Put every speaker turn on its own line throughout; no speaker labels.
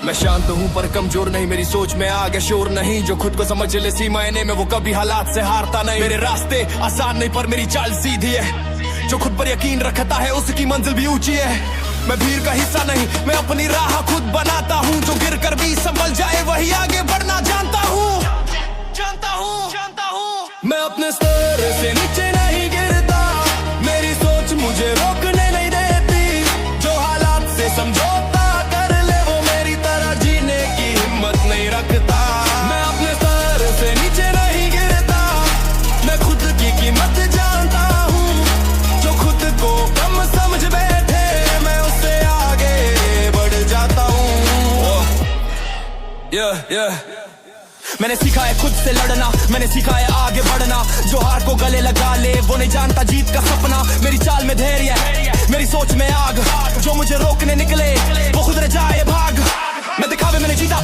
मैं शांत हूँ पर कमजोर नहीं, मेरी सोच में आगे शोर नहीं। जो खुद को समझ ले सी मायने में वो कभी हालात से हारता नहीं। मेरे रास्ते आसान नहीं पर मेरी चाल सीधी है। जो खुद पर यकीन रखता है उसकी मंजिल भी ऊंची है। मैं भीड़ का हिस्सा नहीं, मैं अपनी राह खुद बनाता हूँ। जो गिर कर भी संभल जाए वही आगे बढ़ना जानता हूँ। मैं अपने स्तर से नीचे नहीं गिरता, मेरी सोच मुझे रोकने नहीं देती। जो हालात से समझौता कर ले वो मेरी तरह जीने की हिम्मत नहीं रखता। मैं अपने स्तर से नीचे नहीं गिरता, मैं खुद की कीमत जानता हूँ। जो खुद को कम समझ बैठे मैं उससे आगे बढ़ जाता हूँ। मैंने सीखा है खुद से लड़ना, मैंने सीखा है आगे बढ़ना। जो हार को गले लगा ले वो नहीं जानता जीत का सपना। मेरी चाल में धैर्य है, मेरी सोच में आग। जो मुझे रोकने निकले वो खुद रह जाए भाग। मैं दिखावे मैंने जीता,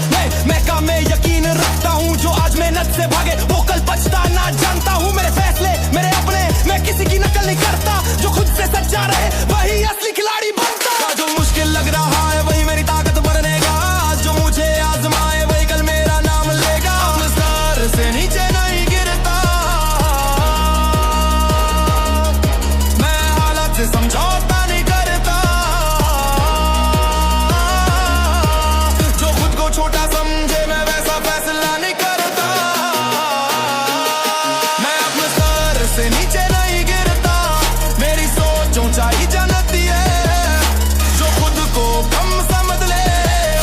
मैं काम में यकीन रखता हूँ। जो आज मेहनत से भागे वो कल पछता ना जानता हूँ। मेरे फैसले मेरे अपने, मैं किसी की नकल नहीं करता। जो खुद से सच्चा रहे वही असली खिलाड़ी बनता। जो मुश्किल लग रहा है वही मेरी ताकत बनने का। जो मुझे आजमाए वही कल मेरा नाम लेगा। से नीचे नहीं गिरता, मैं हालत से समझौता नहीं करता। जो खुद को छोटा समझे मैं वैसा फैसला नहीं करता। मैं अपने स्तर से नीचे नहीं गिरता, मेरी सोच ऊंचाई जानती है। जो खुद को कम समझ ले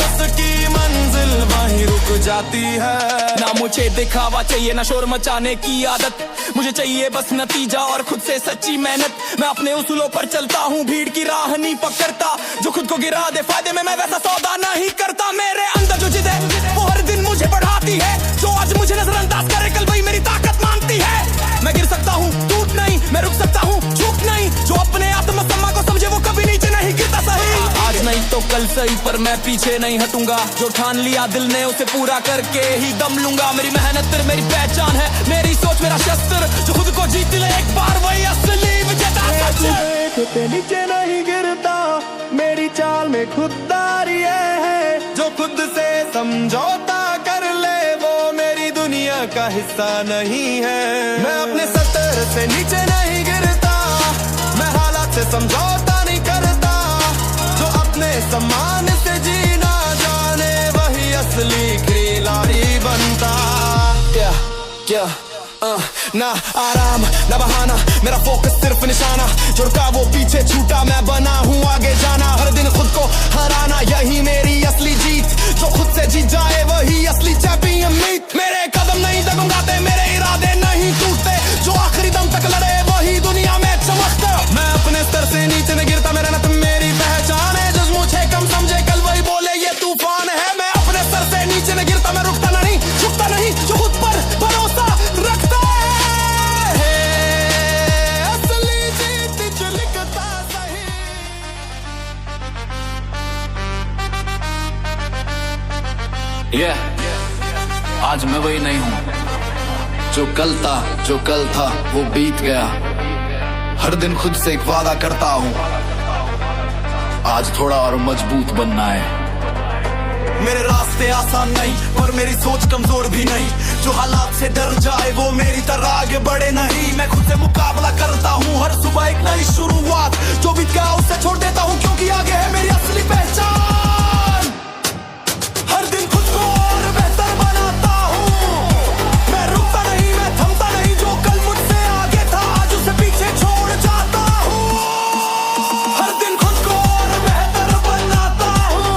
उसकी मंजिल वहीं रुक जाती है। ना मुझे दिखावा चाहिए ना शोर मचाने की आदत, मुझे चाहिए बस नतीजा और खुद से सच्ची मेहनत। मैं अपने उसूलों पर चलता हूँ, भीड़ की राह नहीं पकड़ता। जो खुद को गिरा दे फायदे में मैं वैसा सौदा नहीं करता। मेरे अंदर जो जिद है वो हर दिन मुझे बढ़ाती है। जो आज मुझे नजरअंदाज करे कल वही मेरी ताकत मानती है। मैं गिर सकता हूँ टूट नहीं, मैं रुक सकता हूँ झुक नहीं। जो अपने आत्मसम्मान को समझे वो कभी नीचे नहीं गिरता। सही आज नहीं तो कल सही पर मैं पीछे नहीं हटूंगा। जो ठान लिया दिल ने उसे पूरा करके ही दम लूंगा। मेरी मेहनत फिर मेरी पहचान है, मेरी सोच मेरा शस्त्र। जो खुद को जीत ले एक बार वही असली विजेता है। नीचे नहीं गिरता, मेरी चाल में खुददारी है। जो खुद से समझौता कर ले वो मेरी दुनिया का हिस्सा नहीं है। मैं अपने स्तर से नीचे नहीं गिरता, मैं हालात से समझौता नहीं करता। जो अपने सम्मान से जीना जाने वही असली खिलाड़ी बनता। ना आराम ना बहाना, मेरा फोकस सिर्फ निशाना। जुड़का वो पीछे छूटा, मैं बना हूँ आगे जाना। हर दिन खुद को हराना यही मेरी असली जीत। जो खुद से जीत जाए वही असली चैंपियन मीट। मेरे कदम नहीं डगमगाते, मेरे इरादे नहीं टूटते। जो आखिरी दम तक लड़े वही दुनिया में चमकता। मैं अपने स्तर से नीचे नहीं गिरता, मेरा नत मेरी पहचान है। जो मुझे कम समझे कल वही बोले ये तूफान है। मैं अपने स्तर से नीचे नहीं गिरता, मैं रुकता नहीं झुकता नहीं। जो खुद पर भरोसा रखता है असली जीत जो लिखता सही।
आज मैं वही नहीं हूँ जो कल था। जो कल था वो बीत गया। हर दिन खुद से एक वादा करता हूँ, आज थोड़ा और मजबूत बनना है।
मेरे रास्ते आसान नहीं पर मेरी सोच कमजोर भी नहीं। जो हालात से डर जाए वो मेरी तरह आगे बढ़े नहीं। मैं खुद से मुकाबला करता हूँ, हर सुबह एक नई शुरुआत। जो बीत गया उससे छोड़ देता हूँ क्योंकि आगे है मेरी असली पहचान। हर दिन खुद को और बेहतर बनाता हूँ, मैं रुकता नहीं मैं थमता नहीं। जो कल मुझसे आगे था आज उसे पीछे छोड़ जाता हूँ। हर दिन खुद को और बेहतर बनाता हूँ,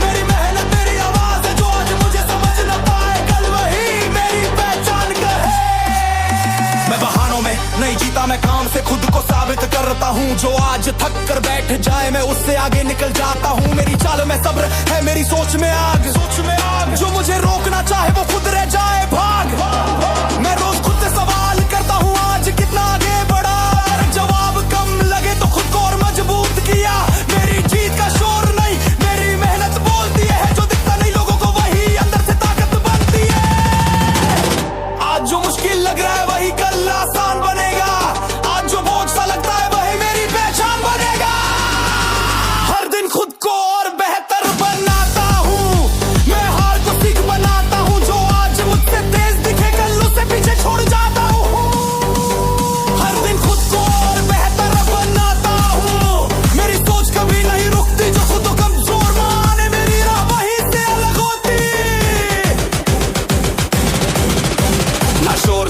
मेरी मेहनत मेरी आवाज है। जो आज मुझे समझ न पाए कल वही मेरी पहचान कहे। मैं बहानों में नहीं जीता, मैं काम से खुद को साबित करता हूँ। जो आज थक कर बैठ जाए मैं उससे आगे निकल जाता हूँ। मेरी चाल में सब्र है, मेरी सोच में आग। जो मुझे रोकना चाहे वो खुद रह जाए भाग। मैं रोज खुद से सवाल करता हूँ आज कितना आगे बढ़ा। जवाब कम लगे तो खुद को और मजबूत किया। मेरी जीत का शोर नहीं मेरी मेहनत बोलती है। जो दिखता नहीं लोगों को वही अंदर से ताकत बनती है। आज जो मुश्किल लग रहा है वही कल आसान बनेगा। आज जो बोझ सा लगता है वही मेरी पहचान बनेगा। हर दिन खुद को और बेहतर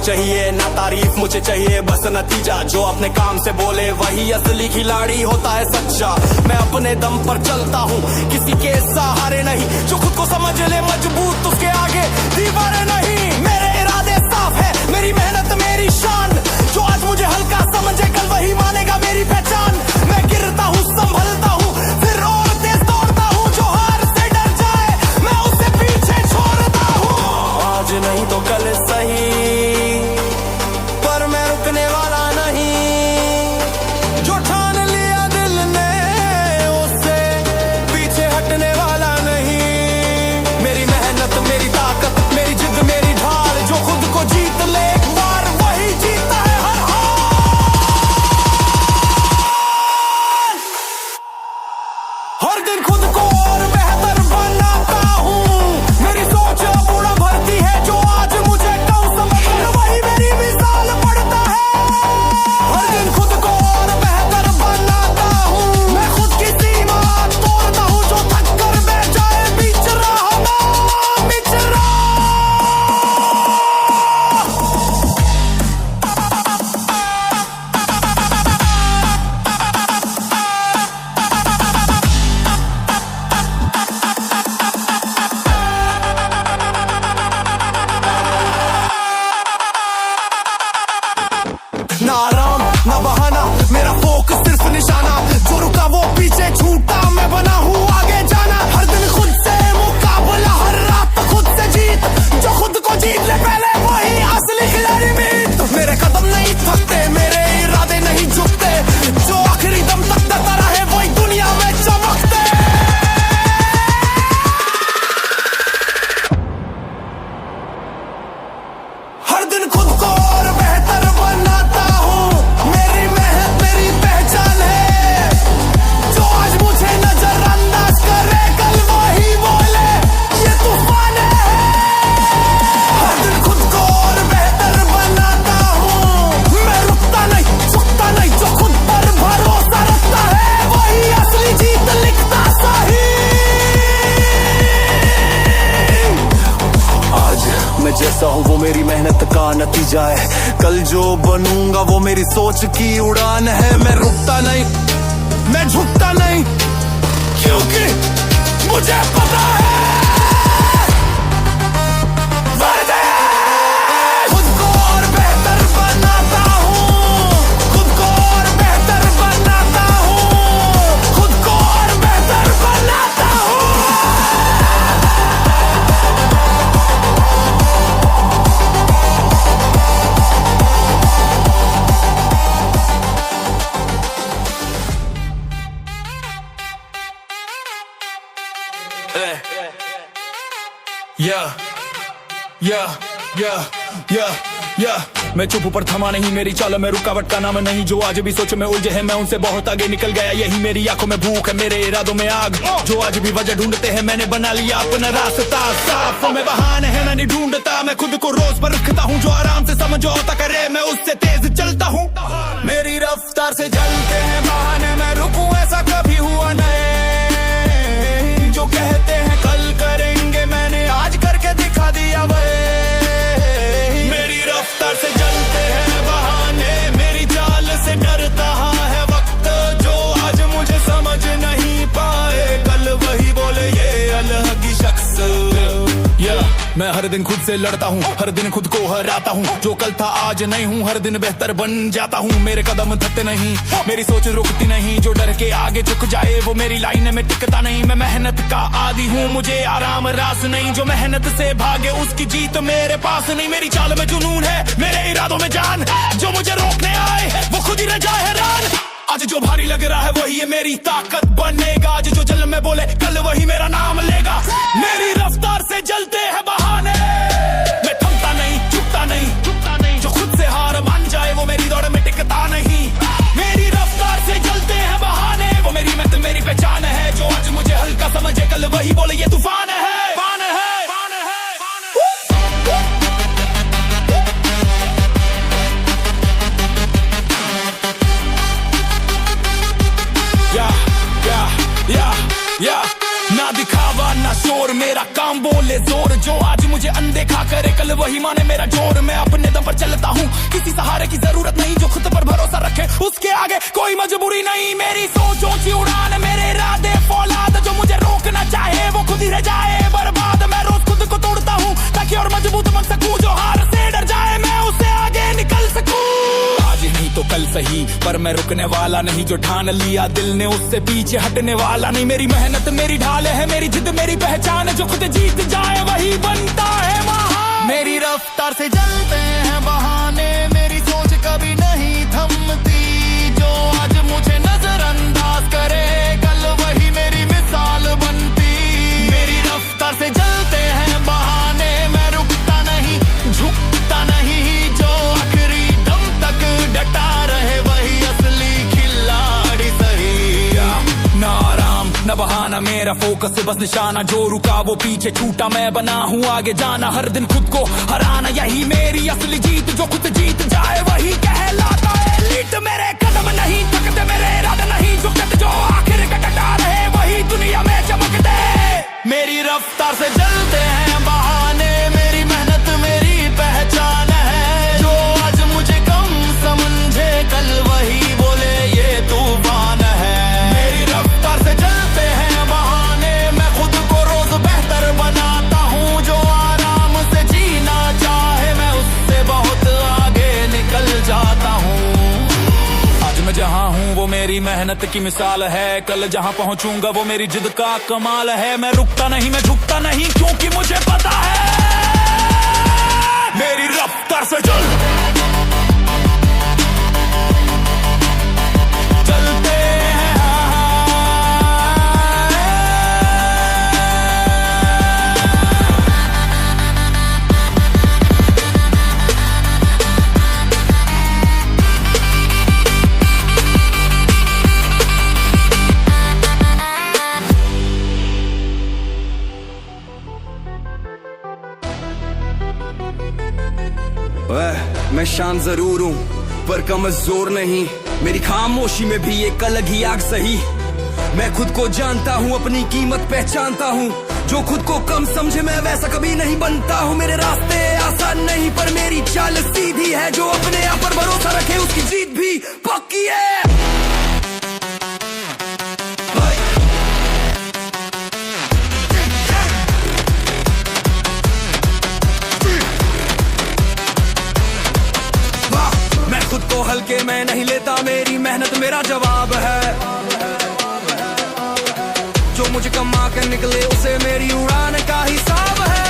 चाहिए ना तारीफ, मुझे चाहिए बस नतीजा। जो अपने काम से बोले वही असली खिलाड़ी होता है सच्चा। मैं अपने दम पर चलता हूँ, किसी के सहारे नहीं। जो खुद को समझ ले मजबूत, उसके आगे दीवारें नहीं। मेरे इरादे साफ है, मेरी मेहनत मेरी शान। जो आज मुझे हल्का समझे कल वही मानेगा मेरी पहचान। मैं गिरता हूँ संभलता हूँ, फिर और तेज दौड़ता हूँ। जो हार से डर जाए मैं उसे पीछे छोड़ता हूँ। आज नहीं तो कल सही, पर मैं रुकने वाला नहीं। जो ठान लिया दिल ने उससे पीछे हटने वाला नहीं। मेरी मेहनत मेरी ताकत मेरी जिद मेरी ढाल। जो खुद को जीत ले एक बार वही जीतता है हर हाल। हर दिन खुद को और बेहतर बनाता हूँ। मेरी सोच पूरा भरती है, जो आज मुझे कम समझ वही मेरी मिसाल पड़ता है। हर दिन खुद को और बेहतर बनाता हूँ। मैं खुद की सीमा तोड़ता हूँ। जो थक कर बैठ जाए बीच राह में बिचरा। ना आराम ना बहाना, मेरा फोकस सिर्फ निशाना। जो रुका वो पीछे छूटा, मैं बना हूँ आगे जाना। हर दिन खुद से मुकाबला, हर रात खुद से जीत। जो खुद को जीत ले पहले वही असली खिलाड़ी मीत। मेरे कदम नहीं थकते, मेरे इरादे नहीं झुकते। जो आखिरी दम तक डरता रहे वही दुनिया में चमकते। हर दिन खुद को और बेहतर बनाता हूँ। मेरी मेहनत मेरी पहचान है। जो आज मुझे नजरअंदाज करे कल वही बोले ये तूफान है। हर दिन खुद को और बेहतर बनाता हूँ। मैं रुकता नहीं झुकता नहीं। जो खुद पर भरोसा रखता है वही असली जीत लिखता सही। आज मैं जैसा हूँ वो मेरी मेहनत का नतीजा है। कल जो बनूंगा वो मेरी सोच की उड़ान है। मैं रुकता नहीं मैं झुकता नहीं, क्योंकि मुझे पता है वर्दी। खुद को और बेहतर बनाता हूँ। खुद को और बेहतर बनाता हूँ। खुद को और बेहतर बनाता हूँ। मैं चुप पर थमा नहीं, मेरी चालों में रुकावट का नाम नहीं। जो आज भी सोच में उलझे हैं मैं उनसे बहुत आगे निकल गया। यही मेरी आंखों में भूख है, मेरे इरादों में आग। जो आज भी वजह ढूंढते हैं मैंने बना लिया अपना रास्ता साफ। में बहाने हैं मैं नहीं ढूंढता, मैं खुद को रोज पर रखता हूँ। जो आराम से समझौता करे मैं उससे तेज चलता हूँ। मेरी रफ्तार से चलते हैं बहाने, मैं रुकूं ऐसा कभी हुआ नहीं। जो कहते हैं कल करेंगे मैंने आज करके दिखा दिया वही। मेरी रफ्तार से चलते हैं बहाने, मेरी चाल से डरता है वक्त। जो आज मुझे समझ नहीं पाए कल वही बोले ये अलग ही शख्स। मैं हर दिन खुद से लड़ता हूँ, हर दिन खुद को हराता हूँ। जो कल था आज नहीं हूँ, हर दिन बेहतर बन जाता हूँ। मेरे कदम थकते नहीं, मेरी सोच रुकती नहीं। जो डर के आगे झुक जाए वो मेरी लाइन में टिकता नहीं। मैं मेहनत का आदी हूँ, मुझे आराम रास नहीं। जो मेहनत से भागे उसकी जीत मेरे पास नहीं। मेरी चाल में जुनून है, मेरे इरादों में जान। जो मुझे रोकने आए वो खुद ही रह जाए हैरान। आज जो भारी लग रहा है वही है मेरी ताकत बनेगा। आज जो जल में बोले कल वही मेरा नाम लेगा। मेरी रफ्तार से जलते हैं बहाने, मैं थमता नहीं झुकता नहीं। जो खुद से हार मान जाए वो मेरी दौड़ में टिकता नहीं। मेरी रफ्तार से जलते हैं बहाने, वो मेरी मेहनत मेरी पहचान है। जो आज मुझे हल्का समझे कल वही बोले ये तूफान है। ना दिखावा ना शोर, मेरा काम बोले जोर। जो आज मुझे अनदेखा करे, कल वही माने मेरा जोर। मैं अपने दम पर चलता हूँ, किसी सहारे की जरूरत नहीं। जो खुद पर भरोसा रखे उसके आगे कोई मजबूरी नहीं। मेरी सोच ऊंची उड़ान, मेरे इरादे फौलाद। जो मुझे रोकना चाहे वो खुद ही रह जाए बर्बाद। मैं रोज खुद को तोड़ता हूँ ताकि और मजबूत बन सकूं। जो हार से डर जाए मैं उससे आगे निकल सकूं। आज नहीं तो कल सही, पर मैं रुकने वाला नहीं। जो ठान लिया दिल ने उससे पीछे हटने वाला नहीं। मेरी मेहनत मेरी ढाल है, मेरी जिद मेरी पहचान। जो खुद जीत जाए वही बनता है महान। मेरी रफ्तार से जलते हैं बहाने, मेरी सोच कभी नहीं थमती। जो आज मुझे नजरअंदाज करे कल वही मेरी मिसाल बनती। मेरी रफ्तार से जलते हैं बहाने, मैं रुकता नहीं झुकता नहीं। जो आखिरी दम तक डटा रहे वही असली खिलाड़ी सही। ना आराम न बहाना, मेरा फोकस बस निशाना। जो रुका वो पीछे छूटा, मैं बना हूँ आगे जाना। हर दिन खुद को हराना यही मेरी असली जीत। जो खुद जीत जाए वही कहलाता है एलीट। मेरे कदम नहीं थकते, मेरे इरादे नहीं झुकते। जो आखिर कटता रहे वही दुनिया में चमकते। मेरी रफ्तार से जलते हैं बहाने, मेरी मेहनत मेरी पहचान है। जो आज मुझे कम समझे कल वही बोले ये तूफान है। मेरी रफ्तार से जलते हैं बहाने, मैं खुद को रोज बेहतर बनाता हूँ। जो आराम से जीना चाहे मैं उससे बहुत आगे निकल जाता हूँ। आज मैं जहाँ हूँ वो मेरी मेहनत की मिसाल है। कल जहाँ पहुँचूंगा वो मेरी जिद का कमाल है। मैं रुकता नहीं मैं झुकता नहीं, क्योंकि मुझे पता है मेरी रफ्तार से चलते हैं।
मैं शान जरूर हूँ पर कमजोर नहीं। मेरी खामोशी में भी एक अलग ही आग सही। मैं खुद को जानता हूँ, अपनी कीमत पहचानता हूँ। जो खुद को कम समझे मैं वैसा कभी नहीं बनता हूँ। मेरे रास्ते आसान नहीं पर मेरी चाल सीधी है। जो अपने आप पर भरोसा रखे उसकी जीत भी पक्की है। खुद को हल्के में नहीं लेता, मेरी मेहनत मेरा जवाब है। जो मुझे कमा कर निकले उसे मेरी उड़ान का हिसाब है।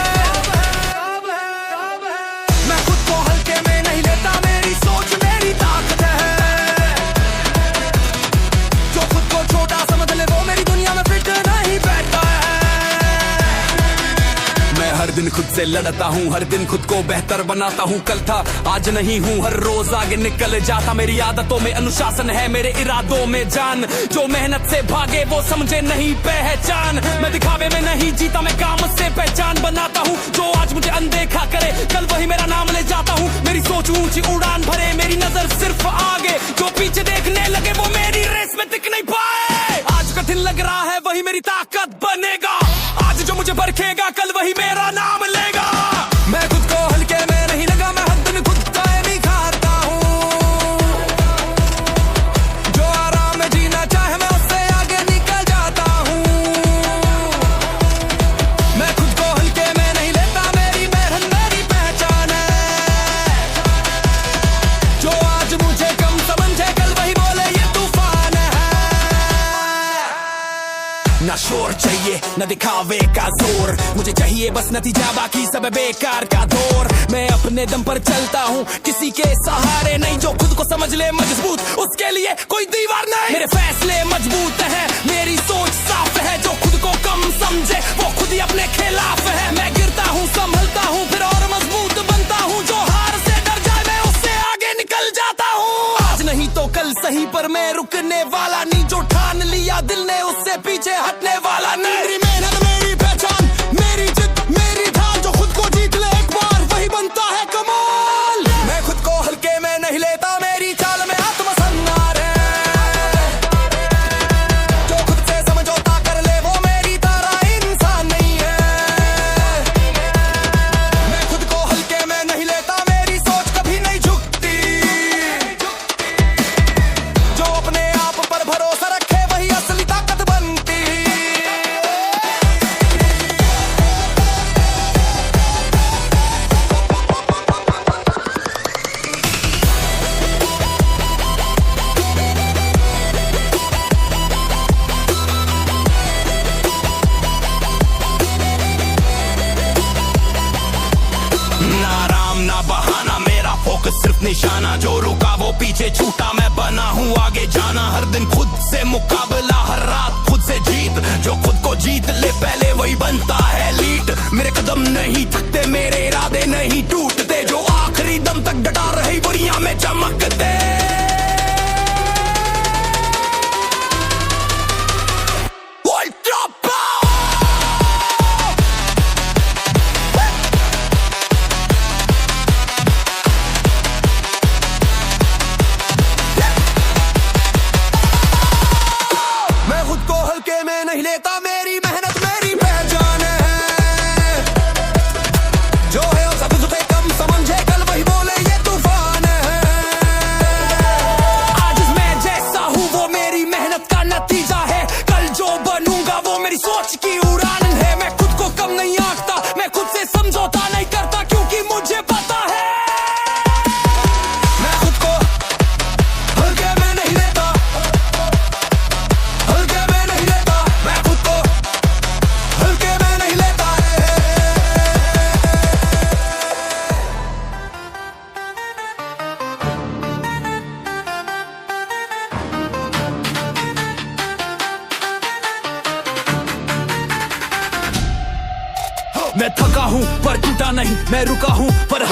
मैं खुद को हल्के में नहीं लेता, मेरी सोच मेरी ताकत है। जो खुद को छोटा समझ ले वो मेरी दुनिया में फिट नहीं बैठता है। मैं हर दिन खुद से लड़ता हूँ, हर दिन खुद को बेहतर बनाता हूँ। कल था आज नहीं हूँ, हर रोज आगे निकल जाता। मेरी आदतों में अनुशासन है, मेरे इरादों में जान। जो मेहनत से भागे वो समझे नहीं पहचान। मैं दिखावे में नहीं जीता, मैं काम से पहचान बनाता हूँ। जो आज मुझे अनदेखा करे कल वही मेरा नाम ले जाता हूँ। मेरी सोच ऊंची उड़ान भरे, मेरी नजर सिर्फ आगे। जो पीछे देखने लगे वो मेरी रेस में टिक नहीं पाए। आज कठिन लग रहा है वही मेरी ताकत बनेगा। आज जो मुझे परखेगा कल वही मेरा नाम लेगा। मैं खुद को हल्के में नहीं लगा, मैं हर दिन खुद का निखारता हूँ। जो आराम में जीना चाहे मैं उससे आगे निकल जाता हूँ। मैं खुद को हल्के में नहीं लेता, मेरी मेहनत मेरी पहचान है। जो आज मुझे कम समझे कल वही बोले ये तूफान है। ना शोर चाहिए न दिखावे का जोर, मुझे चाहिए बस नतीजा, बाकी सब बेकार का दौर। मैं अपने दम पर चलता हूँ, किसी के सहारे नहीं। जो खुद को समझ ले मजबूत उसके लिए कोई दीवार नहीं। मेरे फैसले मजबूत हैं, मेरी सोच साफ है। जो खुद को कम समझे वो खुद ही अपने खिलाफ है। मैं गिरता हूँ संभलता हूँ फिर और मजबूत बनता हूँ। जो हार से डर जाए मैं उससे आगे निकल जाता हूँ। आज नहीं तो कल सही पर मैं रुकने वाला नहीं। जो ठान लिया दिल ने उससे पीछे हटने वाला नहीं। मेरी मेहनत मेरी पहचान, मेरी जिद मेरी ढाल। जो खुद को जीत ले एक बार वही बनता है कमाल। मैं खुद को हल्के में नहीं लेता, मेरी चाल में आत्मसन्नार है। जो खुद से समझौता कर ले वो मेरी तरह इंसान नहीं है। निशाना, जो रुका वो पीछे छूटा, मैं बना हूँ आगे जाना। हर दिन खुद से मुकाबला, हर रात खुद से जीत, जो खुद को जीत ले पहले वही बनता है लीड। मेरे कदम नहीं थकते, मेरे इरादे नहीं टूटते, जो आखिरी दम तक डटा रही बुरियां में चमकते। नहीं लेता, मेरी मेहनत मेरी पहचान है, जो है सब उसे कम समझे, कल वही बोले ये तूफान है। आज मैं जैसा हूँ वो मेरी मेहनत का नतीजा है, कल जो बनूंगा वो मेरी सोच की उड़ान है। मैं खुद को कम नहीं आंकता, मैं खुद से समझौता नहीं करता, क्योंकि मुझे पता है मैं खुद को हल्के में नहीं लेता, हल्के में नहीं लेता, हल्के में नहीं लेता है। मैं थका हूँ पर टूटा नहीं, मैं रुका हूँ पर